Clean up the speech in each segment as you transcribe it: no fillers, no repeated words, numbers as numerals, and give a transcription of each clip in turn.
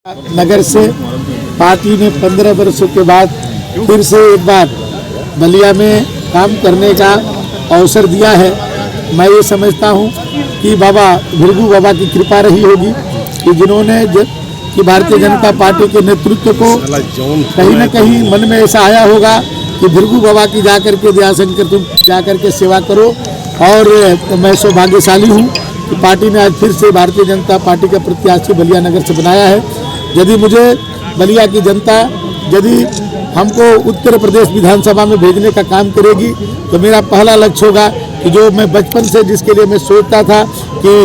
नगर से पार्टी ने 15 वर्षों के बाद फिर से एक बार बलिया में काम करने का अवसर दिया है। मैं ये समझता हूँ कि बाबा भृगु बाबा की कृपा रही होगी कि जिन्होंने कि भारतीय जनता पार्टी के नेतृत्व को कहीं न कहीं मन में ऐसा आया होगा कि भृगु बाबा की जाकर के दयाशंकर तुम जाकर के सेवा करो। और मैं सौभाग्यशाली हूँ कि पार्टी ने आज फिर से भारतीय जनता पार्टी का प्रत्याशी बलिया नगर से बनाया है। यदि मुझे बलिया की जनता यदि हमको उत्तर प्रदेश विधानसभा में भेजने का काम करेगी तो मेरा पहला लक्ष्य होगा कि जो मैं बचपन से जिसके लिए मैं सोचता था कि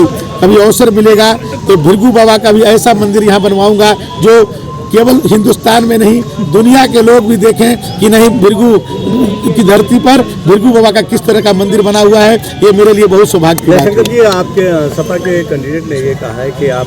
कभी अवसर मिलेगा तो भृगु बाबा का भी ऐसा मंदिर यहाँ बनवाऊंगा जो केवल हिंदुस्तान में नहीं दुनिया के लोग भी देखें कि नहीं भृगु की धरती पर भृगु बाबा का किस तरह का मंदिर बना हुआ है। ये मेरे लिए बहुत सौभाग्य की बात है। शंकर जी, आपके सपा के कैंडिडेट ने ये कहा है कि आप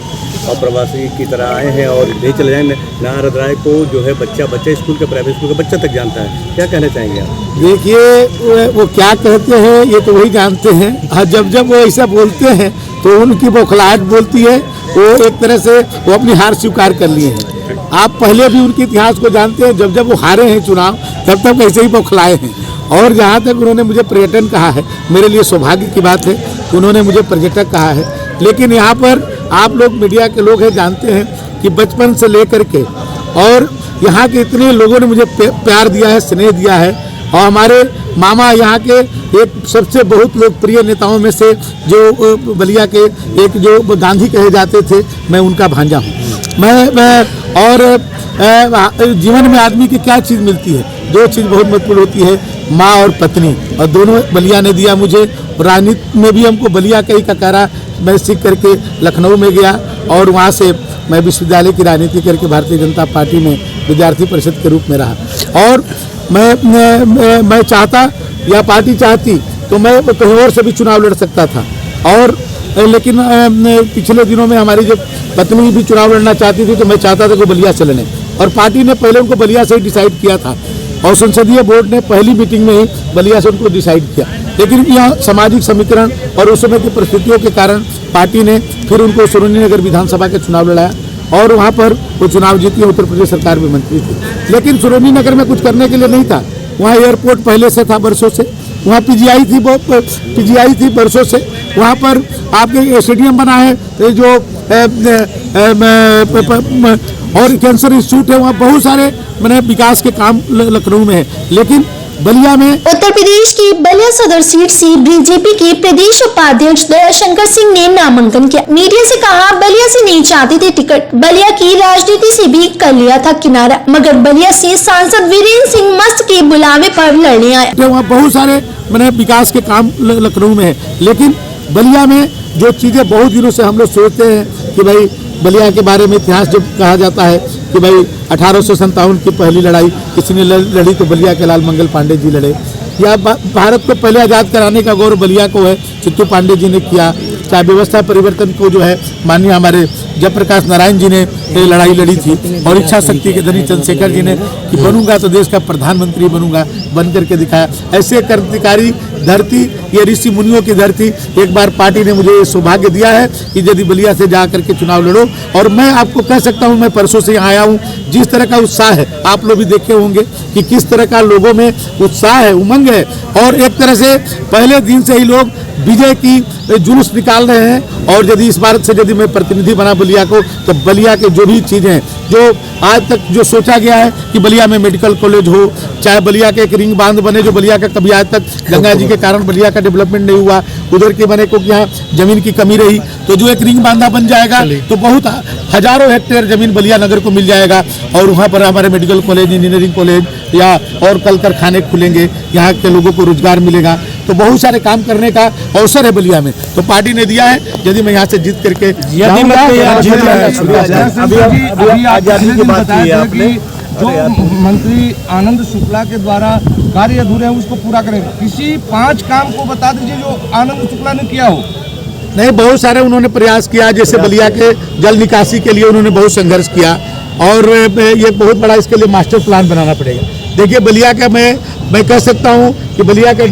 अप्रवासी की तरह आए हैं और ले चले जाएंगे। नारद राय को जो है बच्चा स्कूल के प्राइवेट स्कूल का बच्चा तक जानता है, क्या कहना चाहेंगे आप? देखिए वो क्या कहते हैं ये तो वही जानते हैं। जब वो ऐसा बोलते हैं तो उनकी बौखलाहट बोलती है। वो एक तरह से वो अपनी हार स्वीकार कर लिए हैं। आप पहले भी उनके इतिहास को जानते हैं। जब वो हारे हैं चुनाव तब तक ऐसे ही बौखलाए हैं। और जहाँ तक उन्होंने मुझे पर्यटन कहा है, मेरे लिए सौभाग्य की बात है उन्होंने मुझे पर्यटक कहा है। लेकिन यहाँ पर आप लोग मीडिया के लोग हैं, जानते हैं कि बचपन से लेकर के और यहाँ के इतने लोगों ने मुझे प्यार दिया है, स्नेह दिया है। और हमारे मामा यहाँ के एक सबसे बहुत लोकप्रिय नेताओं में से जो बलिया के एक जो गांधी कहे जाते थे, मैं उनका भांजा हूँ। और जीवन में आदमी की क्या चीज़ मिलती है? दो चीज़ बहुत महत्वपूर्ण होती है, माँ और पत्नी, और दोनों बलिया ने दिया मुझे। राजनीति में भी हमको बलिया का ही ककारा मैं सीख करके लखनऊ में गया और वहाँ से मैं विश्वविद्यालय की राजनीति करके भारतीय जनता पार्टी में विद्यार्थी परिषद के रूप में रहा। और मैं चाहता या पार्टी चाहती तो मैं कहीं और से भी चुनाव लड़ सकता था। और लेकिन पिछले दिनों में हमारी जब पत्नी भी चुनाव लड़ना चाहती थी तो मैं चाहता था कि बलिया से लड़े। और पार्टी ने पहले उनको बलिया से ही डिसाइड किया था और संसदीय बोर्ड ने पहली मीटिंग में ही बलिया से उनको डिसाइड किया। लेकिन यह सामाजिक समीकरण और उस समय की परिस्थितियों के कारण पार्टी ने फिर उनको सुरेंद्रनगर विधानसभा के चुनाव लड़ाया और वहाँ पर वो चुनाव जीती। उत्तर प्रदेश सरकार में मंत्री थी, लेकिन सुरेंद्रनगर में कुछ करने के लिए नहीं था। वहाँ एयरपोर्ट पहले से था वर्षों से, वहाँ पीजीआई थी वर्षों से, वहाँ पर आपके स्टेडियम बना है जो और कैंसर इंस्टीट्यूट है। वहाँ बहुत सारे मैंने विकास के काम लखनऊ में है। लेकिन बलिया में उत्तर प्रदेश की बलिया सदर सीट से बीजेपी के प्रदेश उपाध्यक्ष दयाशंकर सिंह ने नामांकन किया। मीडिया से कहा बलिया से नहीं चाहते थे टिकट, बलिया की राजनीति से भी कर लिया था किनारा, मगर बलिया से सांसद वीरेंद्र सिंह मस्त के बुलावे पर लड़ने आए। वहाँ बहुत सारे मैंने विकास के काम लखनऊ में है। लेकिन बलिया में जो चीजें बहुत दिनों से हम लोग सोचते हैं कि भाई बलिया के बारे में इतिहास जब कहा जाता है कि भाई 1857 की पहली लड़ाई किसी ने लड़ी तो बलिया के लाल मंगल पांडे जी लड़े, या भारत को पहले आज़ाद कराने का गौरव बलिया को है, चित्तू पांडे जी ने किया। चाहे व्यवस्था परिवर्तन को जो है माननीय हमारे जयप्रकाश नारायण जी ने लड़ाई लड़ी थी और इच्छा शक्ति के धनी चंद्रशेखर जी ने कि बनूंगा तो देश का प्रधानमंत्री बनूंगा, बन करके दिखाया। ऐसे क्रांतिकारी धरती, ये ऋषि मुनियों की धरती, एक बार पार्टी ने मुझे सौभाग्य दिया है कि यदि बलिया से जा करके चुनाव लड़ो। और मैं आपको कह सकता हूँ, मैं परसों से यहाँ आया हूँ, जिस तरह का उत्साह है आप लोग भी देखे होंगे कि किस तरह का लोगों में उत्साह है, उमंग है। और एक तरह से पहले दिन से ही लोग विजय की जुलूस निकाल रहे हैं। और यदि इस बार से यदि मैं प्रतिनिधि बना बलिया को तो बलिया के जो भी चीज़ें जो आज तक जो सोचा गया है कि बलिया में मेडिकल कॉलेज हो, चाहे बलिया के एक रिंग बांध बने जो बलिया का कभी आज तक गंगा जी के कारण बलिया का डेवलपमेंट नहीं हुआ, उधर के बने को यहाँ जमीन की कमी रही, तो जो एक रिंग बांधा बन जाएगा तो बहुत हजारों हेक्टेयर जमीन बलिया नगर को मिल जाएगा। और वहाँ पर हमारे मेडिकल कॉलेज, इंजीनियरिंग कॉलेज या और कल कारखाने खुलेंगे, यहाँ के लोगों को रोजगार मिलेगा। तो बहुत सारे काम करने का अवसर है बलिया में, तो पार्टी ने दिया है। यदि मैं यहाँ से जीत करके जो मंत्री आनंद शुक्ला के द्वारा कार्य अधूरे हैं उसको पूरा करें। किसी 5 काम को बता दीजिए जो आनंद शुक्ला ने किया हो। नहीं, बहुत सारे उन्होंने प्रयास किया। जैसे बलिया के जल निकासी के लिए उन्होंने बहुत संघर्ष किया और ये बहुत बड़ा इसके लिए मास्टर प्लान बनाना पड़ेगा। देखिए बलिया का मैं कह सकता हूँ कि बलिया का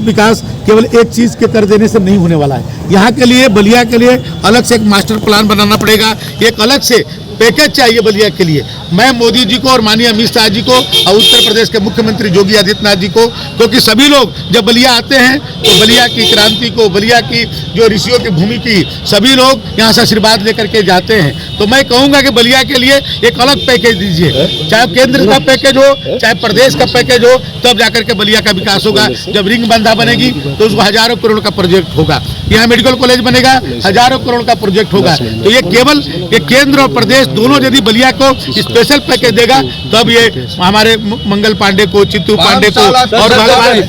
विकास केवल एक चीज के कर देने से नहीं होने वाला है। यहाँ के लिए, बलिया के लिए अलग से एक मास्टर प्लान बनाना पड़ेगा, एक अलग से पैकेज चाहिए बलिया के लिए। मैं मोदी जी को और माननीय अमित शाह जी को और उत्तर प्रदेश के मुख्यमंत्री योगी आदित्यनाथ जी को, क्योंकि सभी लोग जब बलिया आते हैं तो बलिया की क्रांति को, बलिया की जो ऋषियों की भूमि की, सभी लोग यहाँ से आशीर्वाद लेकर के जाते हैं। तो मैं कहूँगा कि बलिया के लिए एक अलग पैकेज दीजिए, चाहे केंद्र का पैकेज हो, चाहे प्रदेश का पैकेज हो, तब जाकर के बलिया का विकास होगा। जब रिंग बंधा बनेगी तो उसको हजारों करोड़ का प्रोजेक्ट होगा, यहाँ मेडिकल कॉलेज बनेगा, हजारों करोड़ का प्रोजेक्ट होगा। तो ये केवल ये केंद्र और प्रदेश दोनों यदि बलिया को स्पेशल पैकेज देगा तब ये हमारे मंगल पांडे को, चित्तू पांडे को और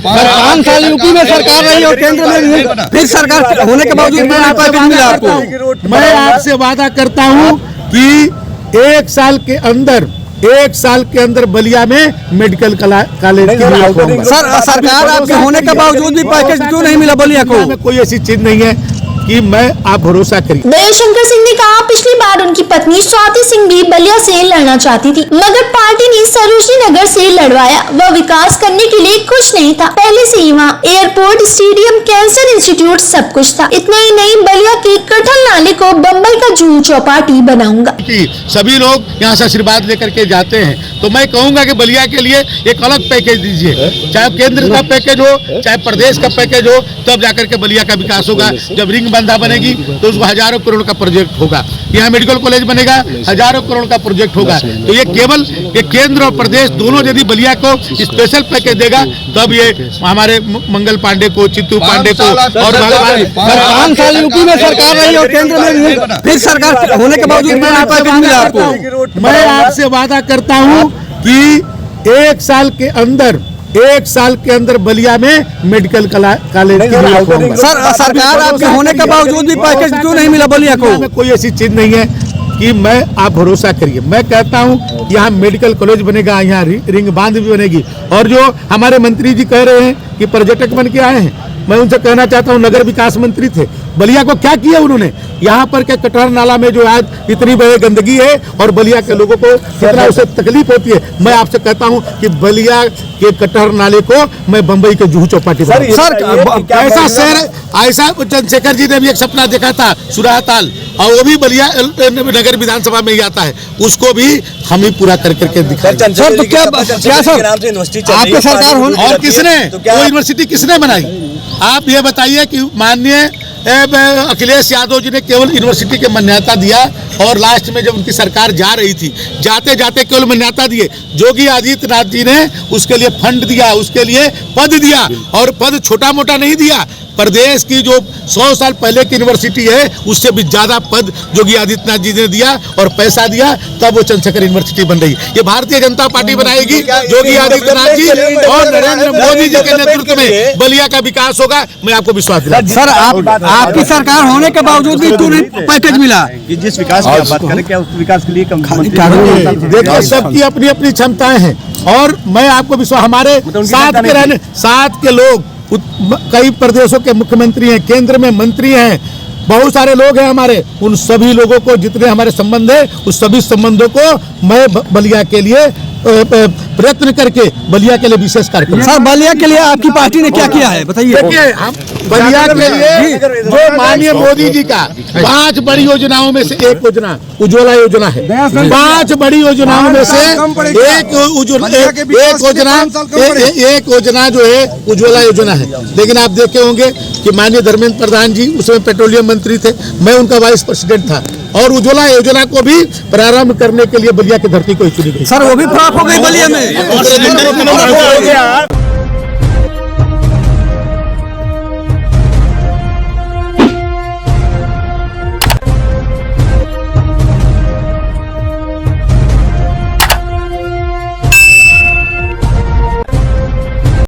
5 साल यूपी में सरकार रही और केंद्र में भी, फिर सरकार होने के बावजूद मिला आपको। मैं आपसे वादा करता हूँ कि एक साल के अंदर बलिया में मेडिकल कॉलेज की सर सरकार आपके होने के बावजूद भी पैकेज क्यों नहीं मिला बलिया को? कोई ऐसी चीज नहीं है कि मैं आप भरोसा करिए। दयाशंकर सिंह ने कहा पिछली बार उनकी पत्नी स्वाति सिंह भी बलिया से लड़ना चाहती थी, मगर पार्टी ने सरोजनी नगर से लड़वाया। वह विकास करने के लिए खुश नहीं था। पहले से ही वहाँ एयरपोर्ट, स्टेडियम, कैंसर इंस्टीट्यूट सब कुछ था। इतना ही नहीं, बलिया के कटहल नाले को बम्बई का जूहू चौपाटी बनाऊंगा। सभी लोग यहाँ से आशीर्वाद लेकर के जाते हैं। तो मैं कहूँगा कि बलिया के लिए एक अलग पैकेज दीजिए, चाहे केंद्र का पैकेज हो, चाहे प्रदेश का पैकेज हो, तब जाकर के बलिया का विकास होगा। जब रिंग बंधा बनेगी तो उसको हजारों करोड़ का प्रोजेक्ट होगा, यहाँ मेडिकल कॉलेज बनेगा, हजारों करोड़ का प्रोजेक्ट होगा। तो ये केवल ये केंद्र और प्रदेश दोनों यदि बलिया को स्पेशल पैकेज देगा तब ये हमारे मंगल पांडे को, चित्तू पांडे को और 5 साल यूपी में सरकार रही और केंद्र में भी, फिर सरकार होने के बावजूद मिला आपको। मैं आपसे वादा करता हूँ कि एक साल के अंदर बलिया में मेडिकल कॉलेज की सर सरकार आपके होने के बावजूद भी पैकेज क्यों नहीं मिला बलिया को? कोई ऐसी चीज नहीं है कि मैं आप भरोसा करिए। मैं कहता हूँ यहाँ मेडिकल कॉलेज बनेगा, यहाँ रिंग बांध भी बनेगी। और जो हमारे मंत्री जी कह रहे हैं कि पर्यटक बन के आए हैं, मैं उनसे कहना चाहता हूँ, नगर विकास मंत्री थे, बलिया को क्या किया उन्होंने? यहाँ पर के कटहर नाला में जो आज इतनी बड़ी गंदगी है और बलिया के लोगों को कितना उसे तकलीफ होती है। मैं आपसे कहता हूँ कि बलिया के कटहर नाले को मैं बम्बई के जूहू चौपाटी सर ऐसा शहर, ऐसा चंद्रशेखर जी ने भी एक सपना देखा था, सुराताल, और वो भी बलिया नगर विधानसभा में ही आता है, उसको भी हम ही पूरा कर करके दिखाएं। सर तो क्या सर आपके सरकार होने और किसने वो यूनिवर्सिटी किसने बनाई? आप ये बताइए कि माननीय अखिलेश यादव जी ने केवल यूनिवर्सिटी के मान्यता दिया और लास्ट में जब उनकी सरकार जा रही थी, जाते जाते केवल मान्यता दिए। योगी आदित्यनाथ जी ने उसके लिए फंड दिया, उसके लिए पद दिया, और पद छोटा मोटा नहीं दिया। प्रदेश की जो 100 साल पहले की यूनिवर्सिटी है उससे भी ज्यादा पद योगी आदित्यनाथ जी ने दिया और पैसा दिया, तब वो चंद्रशेखर यूनिवर्सिटी बन रही। ये भारतीय जनता पार्टी बनाएगी, योगी आदित्यनाथ जी और नरेंद्र मोदी जी के नेतृत्व में बलिया का विकास होगा, मैं आपको विश्वास दिलाता हूं। सर आपकी सरकार होने के बावजूद भी क्यों नहीं पैकेज मिला? जिस विकास की आप बात करें, क्या उस विकास के लिए देखिए सबकी अपनी अपनी क्षमताएं हैं, और मैं आपको विश्वास, हमारे साथ के लोग कई प्रदेशों के मुख्यमंत्री हैं, केंद्र में मंत्री हैं, बहुत सारे लोग हैं हमारे, उन सभी लोगों को जितने हमारे संबंध है उस सभी संबंधों को मैं बलिया के लिए प्रयत्न करके बलिया के लिए विशेष कार्यक्रम। सर बलिया के लिए आपकी पार्टी ने क्या किया है बताइए? देखिए हम बलिया के लिए जो माननीय मोदी जी का 5 बड़ी योजनाओं में से एक योजना उज्ज्वला योजना है। 5 बड़ी योजनाओं में से एक योजना जो है उज्ज्वला योजना है। लेकिन आप देखे होंगे कि माननीय धर्मेंद्र प्रधान जी उसमें पेट्रोलियम मंत्री थे, मैं उनका वाइस प्रेसिडेंट था, और उज्ज्वला योजना को भी प्रारंभ करने के लिए बलिया की धरती को चुनी गई। सर वो भी फ्लॉप हो गई बलिया में।